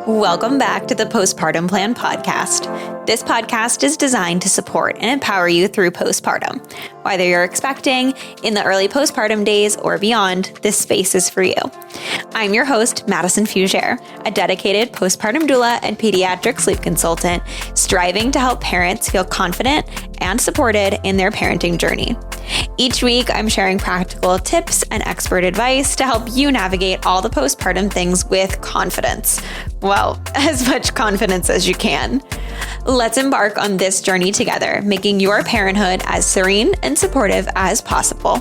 Welcome back to the Postpartum Plan podcast. This podcast is designed to support and empower you through postpartum. Whether you're expecting, in the early postpartum days, or beyond, this space is for you. I'm your host, Madison Fugere, a dedicated postpartum doula and pediatric sleep consultant, striving to help parents feel confident and supported in their parenting journey. Each week, I'm sharing practical tips and expert advice to help you navigate all the postpartum things with confidence. Well, as much confidence as you can. Let's embark on this journey together, making your parenthood as serene and supportive as possible.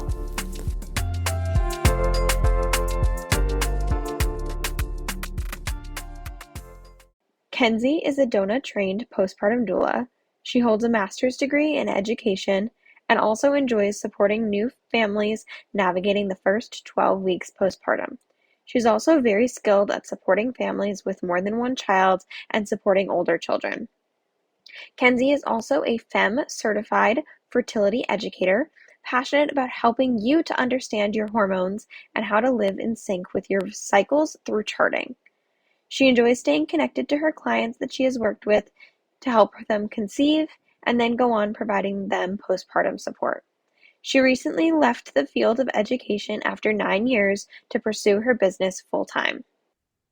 Kenzie is a DONA-trained postpartum doula. She holds a master's degree in education and also enjoys supporting new families navigating the first 12 weeks postpartum. She's also very skilled at supporting families with more than one child and supporting older children. Kenzie is also a FEMM certified fertility educator, passionate about helping you to understand your hormones and how to live in sync with your cycles through charting. She enjoys staying connected to her clients that she has worked with to help them conceive and then go on providing them postpartum support. She recently left the field of education after 9 years to pursue her business full-time.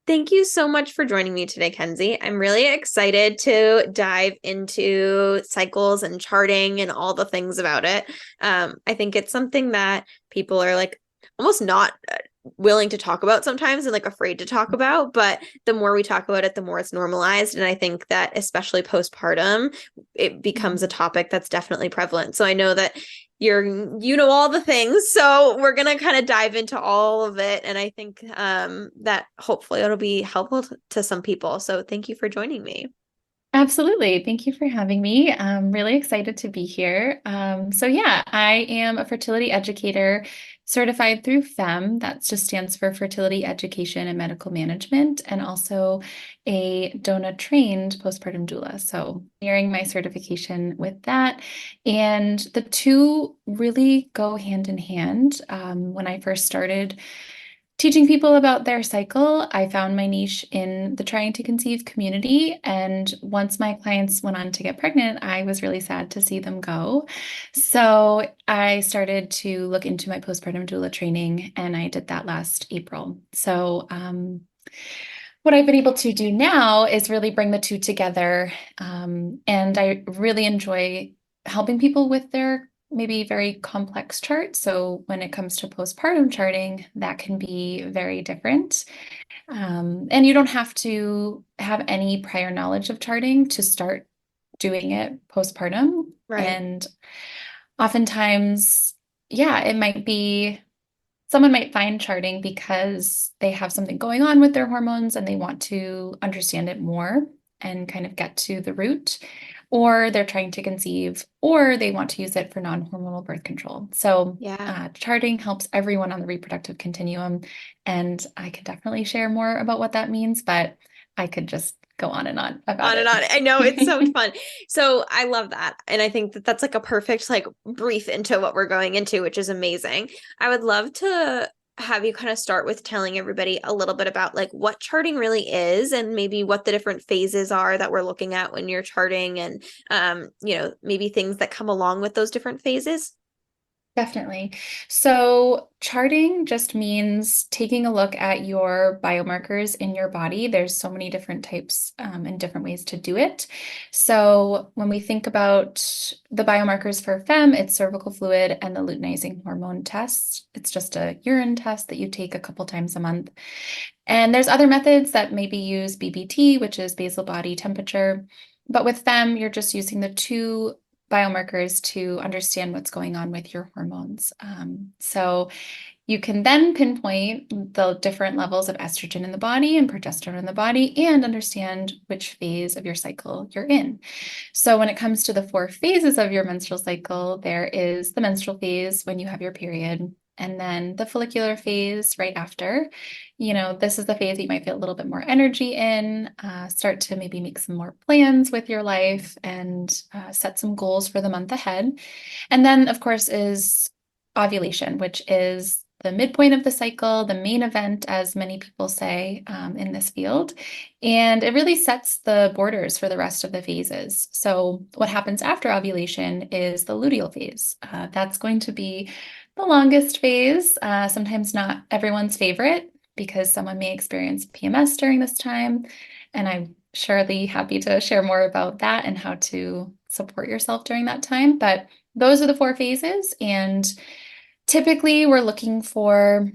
Thank you so much for joining me today, Kenzie. I'm really excited to dive into cycles and charting and all the things about it. I think it's something that people are like almost not willing to talk about sometimes and like afraid to talk about, but the more we talk about it, the more it's normalized. And I think that especially postpartum, it becomes a topic that's definitely prevalent. So I know that you know all the things, so we're gonna kind of dive into all of it, and I think that hopefully it'll be helpful to some people. So thank you for joining me. Absolutely. Thank you for having me. I'm really excited to be here. I am a fertility educator certified through FEMM. That just stands for Fertility Education and Medical Management, and also a DONA-trained postpartum doula. So nearing my certification with that. And the two really go hand in hand. When I first started teaching people about their cycle, I found my niche in the trying to conceive community. And once my clients went on to get pregnant, I was really sad to see them go. So I started to look into my postpartum doula training, and I did that last April. So what I've been able to do now is really bring the two together. And I really enjoy helping people with their maybe very complex chart. So when it comes to postpartum charting, that can be very different. And you don't have to have any prior knowledge of charting to start doing it postpartum. Right. And oftentimes, it might be someone might find charting because they have something going on with their hormones and they want to understand it more and kind of get to the root, or they're trying to conceive, or they want to use it for non-hormonal birth control. So charting helps everyone on the reproductive continuum. And I could definitely share more about what that means, but I could just go on and on about it. I know, it's so fun. So I love that. And I think that that's like a perfect like brief into what we're going into, which is amazing. I would love to have you kind of start with telling everybody a little bit about like what charting really is and maybe what the different phases are that we're looking at when you're charting, and maybe things that come along with those different phases. Definitely. So charting just means taking a look at your biomarkers in your body. There's so many different types and different ways to do it. So when we think about the biomarkers for FEMM, it's cervical fluid and the luteinizing hormone test. It's just a urine test that you take a couple times a month. And there's other methods that maybe use BBT, which is basal body temperature. But with FEMM, you're just using the two biomarkers to understand what's going on with your hormones. So you can then pinpoint the different levels of estrogen in the body and progesterone in the body and understand which phase of your cycle you're in. So when it comes to the 4 phases of your menstrual cycle, there is the menstrual phase when you have your period, and then the follicular phase right after. This is the phase that you might feel a little bit more energy in, start to maybe make some more plans with your life and set some goals for the month ahead. And then, of course, is ovulation, which is the midpoint of the cycle, the main event, as many people say in this field. And it really sets the borders for the rest of the phases. So, what happens after ovulation is the luteal phase. That's going to be the longest phase, sometimes not everyone's favorite because someone may experience PMS during this time. And I'm surely happy to share more about that and how to support yourself during that time. But those are the 4 phases. And typically, we're looking for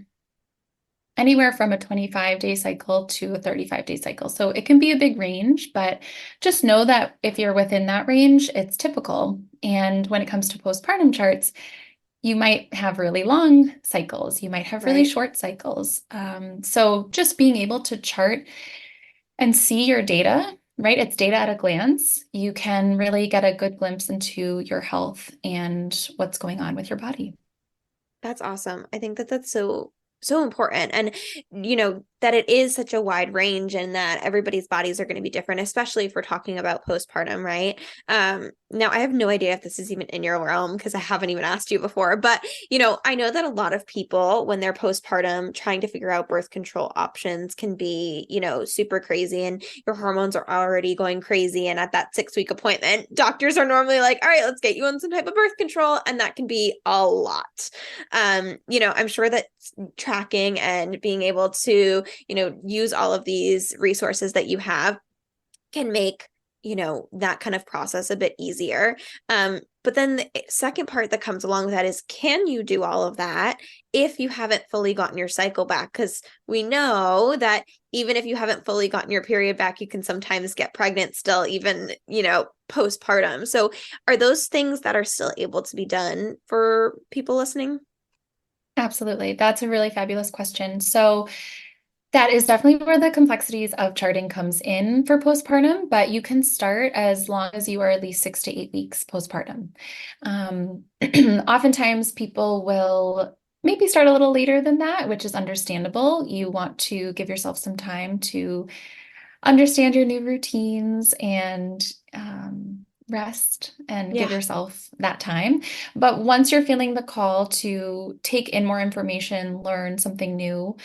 anywhere from a 25-day cycle to a 35-day cycle. So it can be a big range, but just know that if you're within that range, it's typical. And when it comes to postpartum charts, you might have really long cycles, you might have really Right. short cycles. So just being able to chart and see your data, right? It's data at a glance. You can really get a good glimpse into your health and what's going on with your body. That's awesome. I think that that's so important. And that it is such a wide range and that everybody's bodies are going to be different, especially if we're talking about postpartum, right? Now I have no idea if this is even in your realm because I haven't even asked you before, but I know that a lot of people when they're postpartum trying to figure out birth control options can be, super crazy and your hormones are already going crazy. And at that 6-week appointment, doctors are normally like, all right, let's get you on some type of birth control. And that can be a lot. I'm sure that tracking and being able to, use all of these resources that you have can make, that kind of process a bit easier. But then the second part that comes along with that is, can you do all of that if you haven't fully gotten your cycle back? Because we know that even if you haven't fully gotten your period back, you can sometimes get pregnant still, even, postpartum. So are those things that are still able to be done for people listening? Absolutely. That's a really fabulous question. So that is definitely where the complexities of charting comes in for postpartum, but you can start as long as you are at least 6 to 8 weeks postpartum. Oftentimes people will maybe start a little later than that, which is understandable. You want to give yourself some time to understand your new routines and rest and give Yeah. yourself that time. But once you're feeling the call to take in more information, learn something new,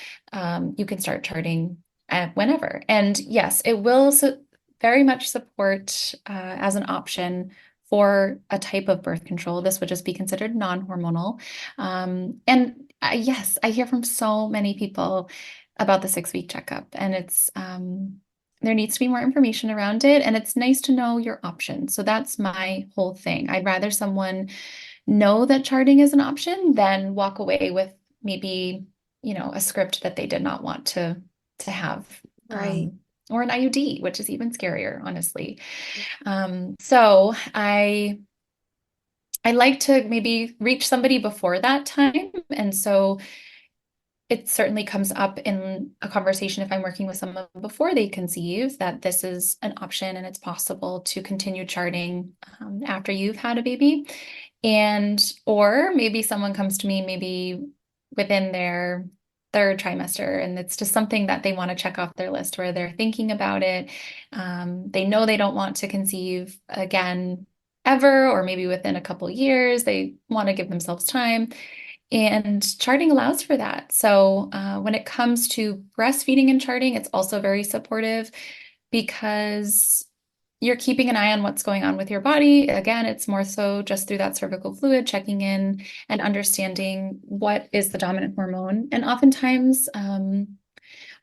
you can start charting at whenever. And yes, it will very much support as an option for a type of birth control. This would just be considered non-hormonal. Yes, I hear from so many people about the 6-week checkup, and it's there needs to be more information around it, and it's nice to know your options. So that's my whole thing. I'd rather someone know that charting is an option than walk away with maybe, a script that they did not want to have, Right. or an IUD, which is even scarier, honestly. So I like to maybe reach somebody before that time, and so it certainly comes up in a conversation if I'm working with someone before they conceive that this is an option and it's possible to continue charting after you've had a baby. And, or maybe someone comes to me maybe within their third trimester and it's just something that they want to check off their list where they're thinking about it. They know they don't want to conceive again ever, or maybe within a couple years, they want to give themselves time. And charting allows for that. So when it comes to breastfeeding and charting, it's also very supportive because you're keeping an eye on what's going on with your body. Again, it's more so just through that cervical fluid, checking in and understanding what is the dominant hormone. And oftentimes,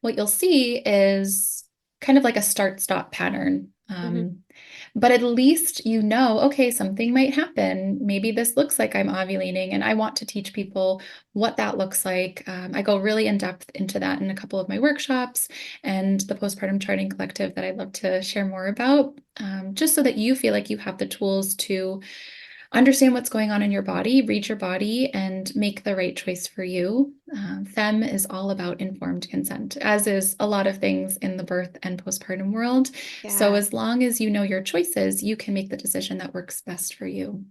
what you'll see is kind of like a start-stop pattern. Hmm. But at least okay, something might happen. Maybe this looks like I'm ovulating, and I want to teach people what that looks like. I go really in depth into that in a couple of my workshops and the postpartum charting collective that I'd love to share more about, just so that you feel like you have the tools to understand what's going on in your body, read your body, and make the right choice for you. FEMM is all about informed consent, as is a lot of things in the birth and postpartum world. So, Yeah. as long as you know your choices, you can make the decision that works best for you.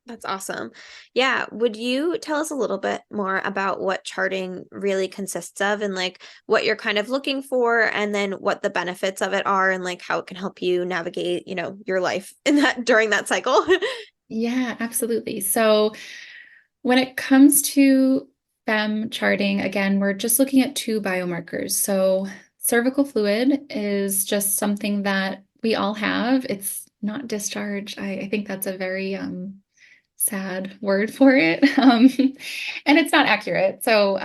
That's awesome. Yeah. Would you tell us a little bit more about what charting really consists of and like what you're kind of looking for and then what the benefits of it are and like how it can help you navigate, your life in that during that cycle? Yeah, absolutely. So, when it comes to FEMM charting, again, we're just looking at two biomarkers. So cervical fluid is just something that we all have. It's not discharge. I think that's a very sad word for it. And it's not accurate. So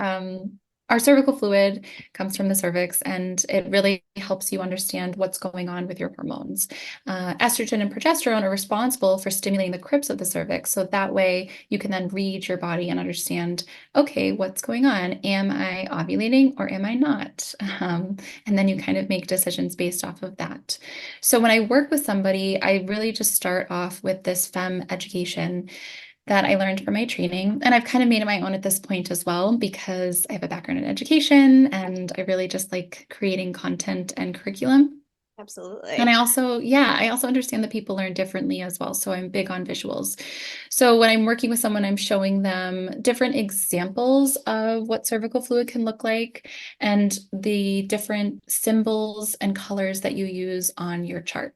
our cervical fluid comes from the cervix, and it really helps you understand what's going on with your hormones. Estrogen and progesterone are responsible for stimulating the crypts of the cervix. So that way you can then read your body and understand, okay, what's going on? Am I ovulating or am I not? And then you kind of make decisions based off of that. So when I work with somebody, I really just start off with this FEMM education that I learned from my training. And I've kind of made it my own at this point as well, because I have a background in education and I really just like creating content and curriculum. And Absolutely. I also understand that people learn differently as well. So I'm big on visuals. So when I'm working with someone, I'm showing them different examples of what cervical fluid can look like and the different symbols and colors that you use on your chart.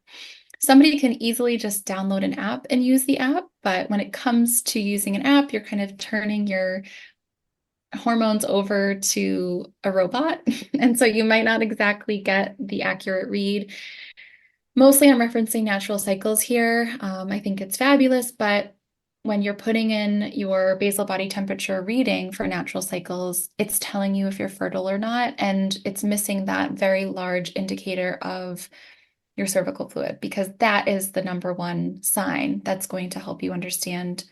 Somebody can easily just download an app and use the app, but when it comes to using an app, you're kind of turning your hormones over to a robot. And so you might not exactly get the accurate read. Mostly I'm referencing natural cycles here. I think it's fabulous, but when you're putting in your basal body temperature reading for natural cycles, it's telling you if you're fertile or not, and it's missing that very large indicator of your cervical fluid, because that is the number one sign that's going to help you understand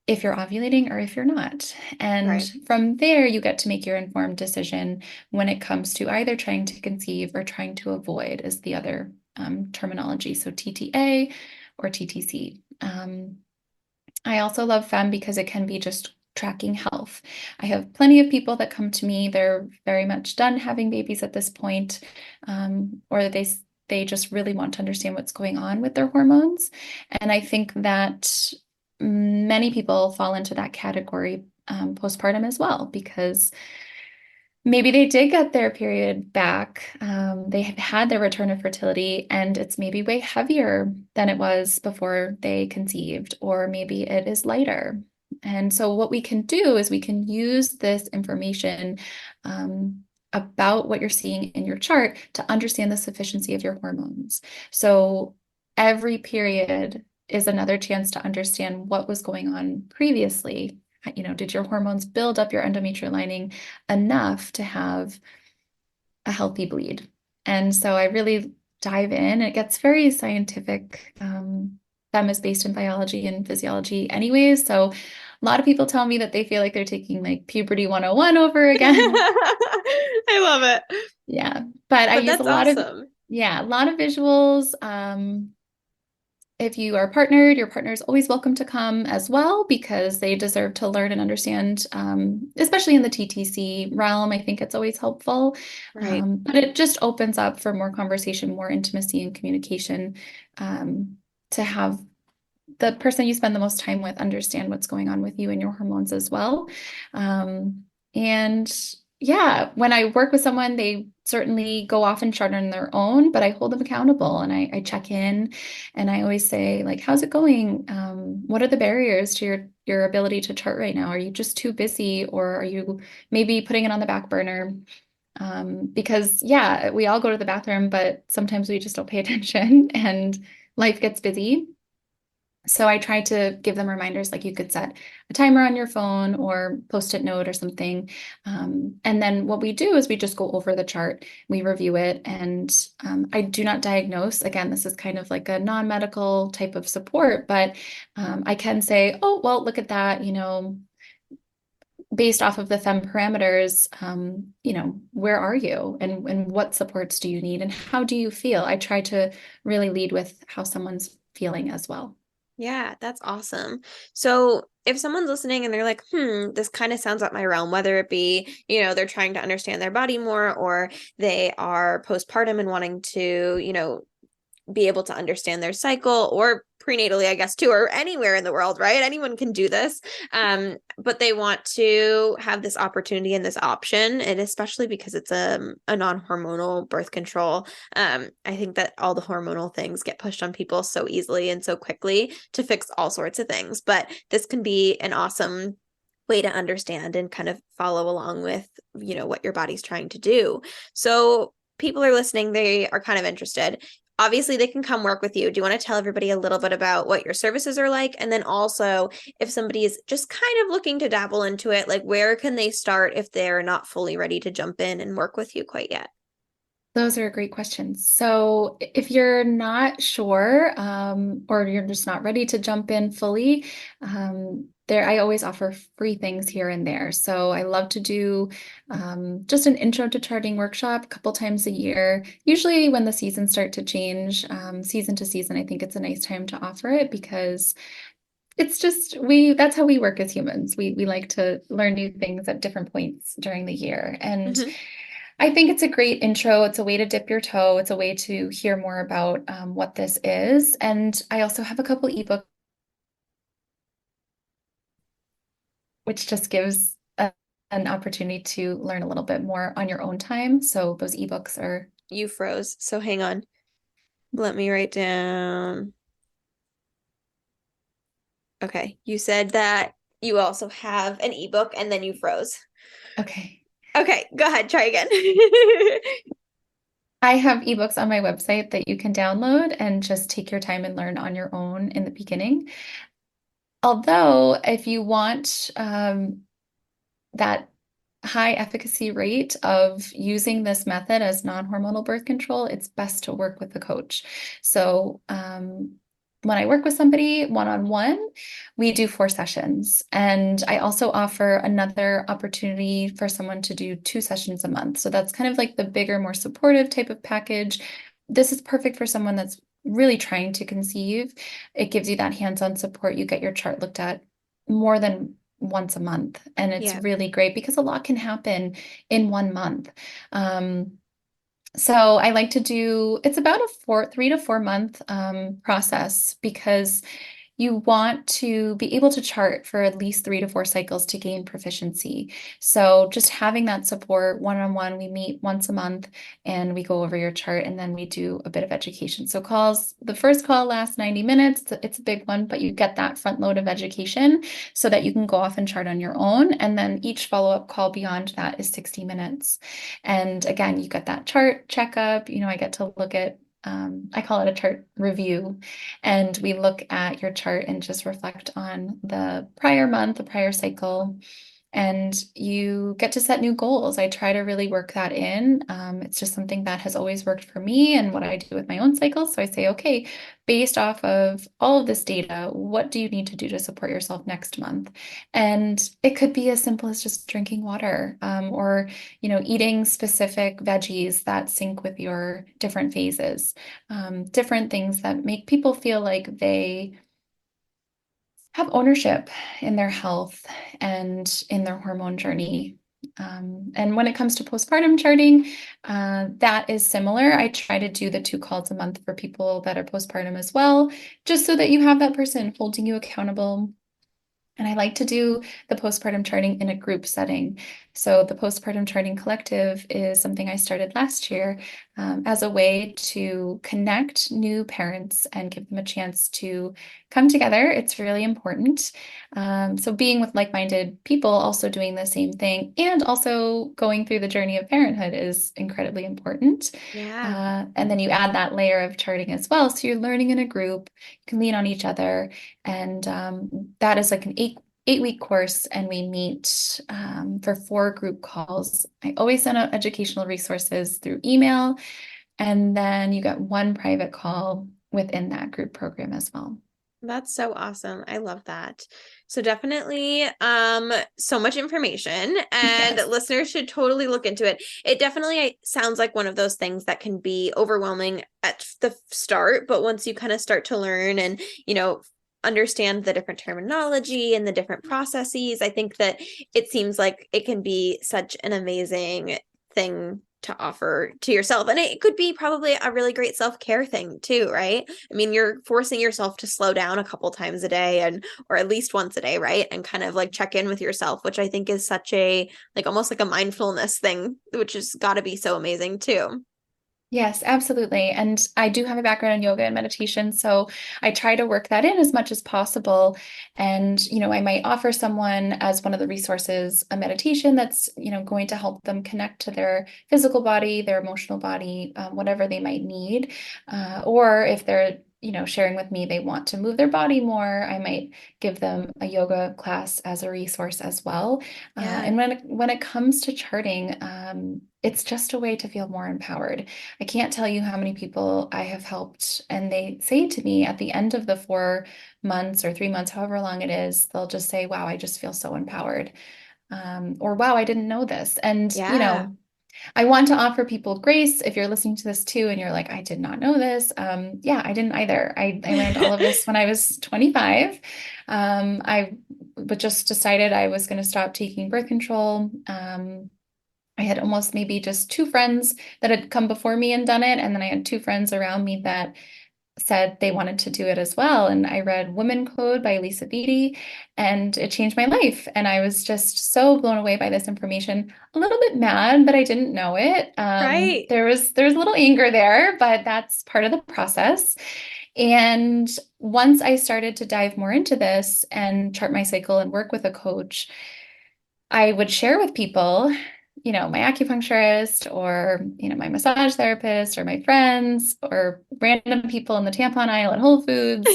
if you're ovulating or if you're not. And Right. from there, you get to make your informed decision when it comes to either trying to conceive or trying to avoid, is the other terminology. So TTA or TTC. I also love FEMM because it can be just tracking health. I have plenty of people that come to me, they're very much done having babies at this point, or they just really want to understand what's going on with their hormones. And I think that many people fall into that category postpartum as well, because maybe they did get their period back. They have had their return of fertility, and it's maybe way heavier than it was before they conceived, or maybe it is lighter. And so, what we can do is we can use this information about what you're seeing in your chart to understand the sufficiency of your hormones. So, every period is another chance to understand what was going on previously. Did your hormones build up your endometrial lining enough to have a healthy bleed? And so I really dive in. It gets very scientific. FEMM is based in biology and physiology anyways. So a lot of people tell me that they feel like they're taking like puberty 101 over again. I love it. Yeah. But I But use that's awesome. a lot of visuals. If you are partnered, your partner is always welcome to come as well, because they deserve to learn and understand, especially in the TTC realm. I think it's always helpful. Right. But it just opens up for more conversation, more intimacy and communication, to have the person you spend the most time with understand what's going on with you and your hormones as well. And yeah, when I work with someone, they certainly go off and chart on their own, but I hold them accountable, and I check in, and I always say, like, how's it going? What are the barriers to your ability to chart right now? Are you just too busy, or are you maybe putting it on the back burner? Because yeah, we all go to the bathroom, but sometimes we just don't pay attention and life gets busy. So I try to give them reminders, like you could set a timer on your phone or post-it note or something. And then what we do is we just go over the chart, we review it, and I do not diagnose. Again, this is kind of like a non-medical type of support, but I can say, oh, well, look at that, based off of the FEMM parameters, where are you, and what supports do you need and how do you feel? I try to really lead with how someone's feeling as well. Yeah, that's awesome. So if someone's listening and they're like, this kind of sounds up my realm, whether it be, they're trying to understand their body more, or they are postpartum and wanting to, be able to understand their cycle, or prenatally, I guess, too, or anywhere in the world, right? Anyone can do this. But they want to have this opportunity and this option, and especially because it's a non-hormonal birth control. I think that all the hormonal things get pushed on people so easily and so quickly to fix all sorts of things. But this can be an awesome way to understand and kind of follow along with, what your body's trying to do. So people are listening, they are kind of interested. Obviously, they can come work with you. Do you want to tell everybody a little bit about what your services are like? And then also, if somebody is just kind of looking to dabble into it, like where can they start if they're not fully ready to jump in and work with you quite yet? Those are great questions. So if you're not sure, or you're just not ready to jump in fully, there I always offer free things here and there. So I love to do just an intro to charting workshop a couple times a year. Usually when the seasons start to change, season to season, I think it's a nice time to offer it because it's just that's how we work as humans. We like to learn new things at different points during the year. And Mm-hmm. I think it's a great intro. It's a way to dip your toe. It's a way to hear more about what this is. And I also have a couple ebooks, which just gives an opportunity to learn a little bit more on your own time. So those ebooks are You froze. So hang on. Let me write down. Okay. You said that you also have an ebook and then you froze. okay. Okay, go ahead, try again. I have ebooks on my website that you can download and just take your time and learn on your own in the beginning. Although, if you want that high efficacy rate of using this method as non-hormonal birth control, it's best to work with a coach. So when I work with somebody one-on-one, we do 4 sessions. And I also offer another opportunity for someone to do 2 sessions a month. So that's kind of like the bigger, more supportive type of package. This is perfect for someone that's really trying to conceive. It gives you that hands-on support. You get your chart looked at more than once a month. And it's Yeah. really great because a lot can happen in 1 month. Um, so I like to do, it's about a 3 to 4 month process because you want to be able to chart for at least 3 to 4 cycles to gain proficiency. So just having that support one-on-one, we meet once a month and we go over your chart and then we do a bit of education. So the first call lasts 90 minutes. It's a big one, but you get that front load of education so that you can go off and chart on your own. And then each follow-up call beyond that is 60 minutes. And again, you get that chart checkup. I get to look at I call it a chart review. And we look at your chart and just reflect on the prior month, the prior cycle, and you get to set new goals. I try to really work that in. It's just something that has always worked for me and what I do with my own cycle. So I say, okay, based off of all of this data, what do you need to do to support yourself next month? And it could be as simple as just drinking water, or eating specific veggies that sync with your different phases, different things that make people feel like they have ownership in their health and in their hormone journey. And when it comes to postpartum charting, that is similar. I try to do the 2 calls a month for people that are postpartum as well, just so that you have that person holding you accountable. And I like to do the postpartum charting in a group setting. So, the Postpartum Charting Collective is something I started last year as a way to connect new parents and give them a chance to come together. It's really important. So, being with like minded people, also doing the same thing, and also going through the journey of parenthood is incredibly important. Yeah. And then you add that layer of charting as well. So, you're learning in a group, you can lean on each other. And that is like an 8-week course, and we meet for 4 group calls. I always send out educational resources through email, and then you get one private call within that group program as well. That's so awesome. I love that. So definitely so much information, and Yes. listeners should totally look into it. It definitely sounds like one of those things that can be overwhelming at the start, but once you kind of start to learn and, understand the different terminology and the different processes, I think that it seems like it can be such an amazing thing to offer to yourself. And it could be probably a really great self-care thing too, right? I mean, you're forcing yourself to slow down a couple times a day or at least once a day, right? And kind of like check in with yourself, which I think is such a like almost like a mindfulness thing, which has got to be so amazing too. Yes, absolutely. And I do have a background in yoga and meditation, so I try to work that in as much as possible. And, I might offer someone as one of the resources a meditation that's, going to help them connect to their physical body, their emotional body, whatever they might need. Or if they're, sharing with me they want to move their body more, I might give them a yoga class as a resource as well. Yeah. And when it comes to charting, it's just a way to feel more empowered. I can't tell you how many people I have helped, and they say to me at the end of the 4 months or 3 months, however long it is, they'll just say, wow, I just feel so empowered. Or wow, I didn't know this. And, Yeah. I want to offer people grace if you're listening to this too, and you're like, I did not know this. Yeah, I didn't either. I learned all of this when I was 25. I but just decided I was going to stop taking birth control. I had almost maybe just two friends that had come before me and done it. And then I had two friends around me that said they wanted to do it as well. And I read Woman Code by Lisa Beatty, and it changed my life. And I was just so blown away by this information, a little bit mad, but I didn't know it. Right. There's a little anger there, but that's part of the process. And once I started to dive more into this and chart my cycle and work with a coach, I would share with people, my acupuncturist or, my massage therapist or my friends or random people in the tampon aisle at Whole Foods,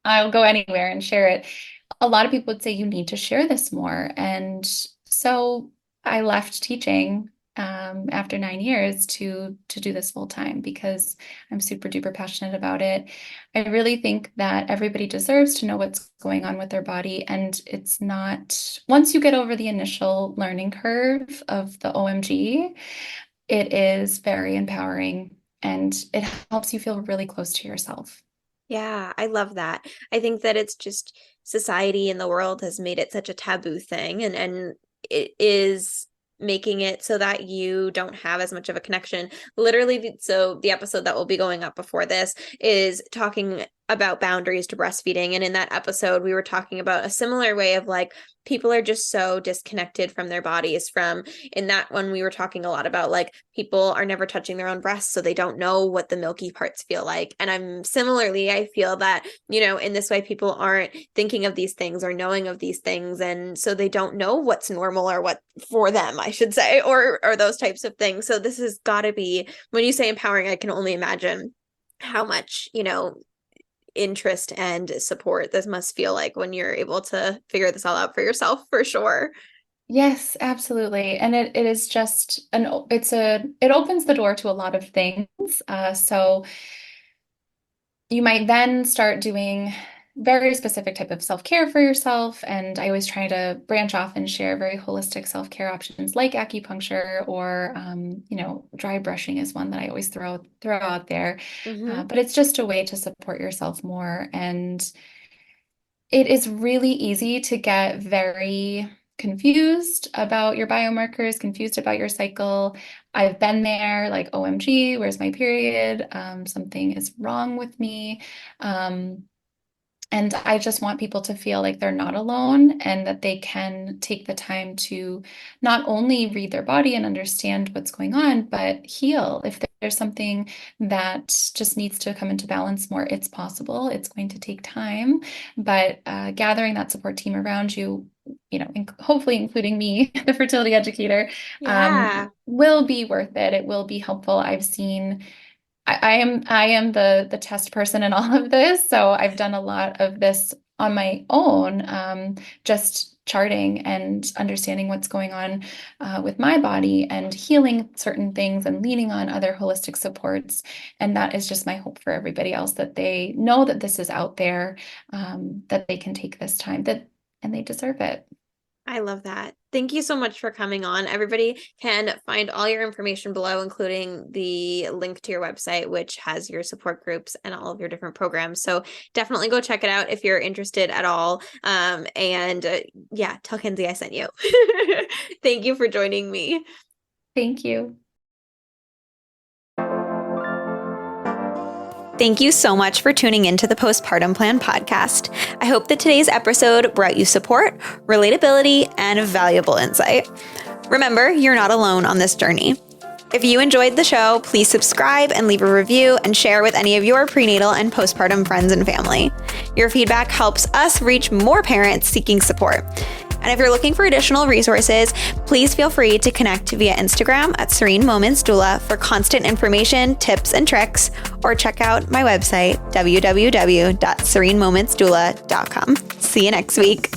I'll go anywhere and share it. A lot of people would say you need to share this more. And so I left teaching after 9 years to do this full time because I'm super duper passionate about it. I really think that everybody deserves to know what's going on with their body. And it's not, once you get over the initial learning curve of the OMG, it is very empowering and it helps you feel really close to yourself. Yeah, I love that. I think that it's just society and the world has made it such a taboo thing, and it is making it so that you don't have as much of a connection. Literally, so the episode that will be going up before this is talking about boundaries to breastfeeding. And in that episode, we were talking about a similar way of like people are just so disconnected from their bodies. From in that one, we were talking a lot about like people are never touching their own breasts, so they don't know what the milky parts feel like. And I'm similarly, I feel that, in this way, people aren't thinking of these things or knowing of these things. And so they don't know what's normal or what for them, I should say, or those types of things. So this has got to be, when you say empowering, I can only imagine how much, interest and support this must feel like when you're able to figure this all out for yourself, for sure. Yes, absolutely. And it is just it opens the door to a lot of things. So you might then start doing very specific type of self-care for yourself. And I always try to branch off and share very holistic self-care options like acupuncture or, dry brushing is one that I always throw out there. Mm-hmm. But it's just a way to support yourself more. And it is really easy to get very confused about your biomarkers, confused about your cycle. I've been there, like, OMG, where's my period? Something is wrong with me. Um, and I just want people to feel like they're not alone and that they can take the time to not only read their body and understand what's going on, but heal. If there's something that just needs to come into balance more, it's possible. It's going to take time, but gathering that support team around you, hopefully including me, the fertility educator, Yeah. will be worth it. It will be helpful. I've seen I am the test person in all of this. So I've done a lot of this on my own, just charting and understanding what's going on with my body and healing certain things and leaning on other holistic supports. And that is just my hope for everybody else, that they know that this is out there, that they can take this time and they deserve it. I love that. Thank you so much for coming on. Everybody can find all your information below, including the link to your website, which has your support groups and all of your different programs. So definitely go check it out if you're interested at all. And yeah, tell Kenzie I sent you. Thank you for joining me. Thank you. Thank you so much for tuning into the Postpartum Plan podcast. I hope that today's episode brought you support, relatability, and valuable insight. Remember, you're not alone on this journey. If you enjoyed the show, please subscribe and leave a review and share with any of your prenatal and postpartum friends and family. Your feedback helps us reach more parents seeking support. And if you're looking for additional resources, please feel free to connect via Instagram at Serene Moments Doula for constant information, tips, and tricks, or check out my website, www.serenemomentsdoula.com. See you next week.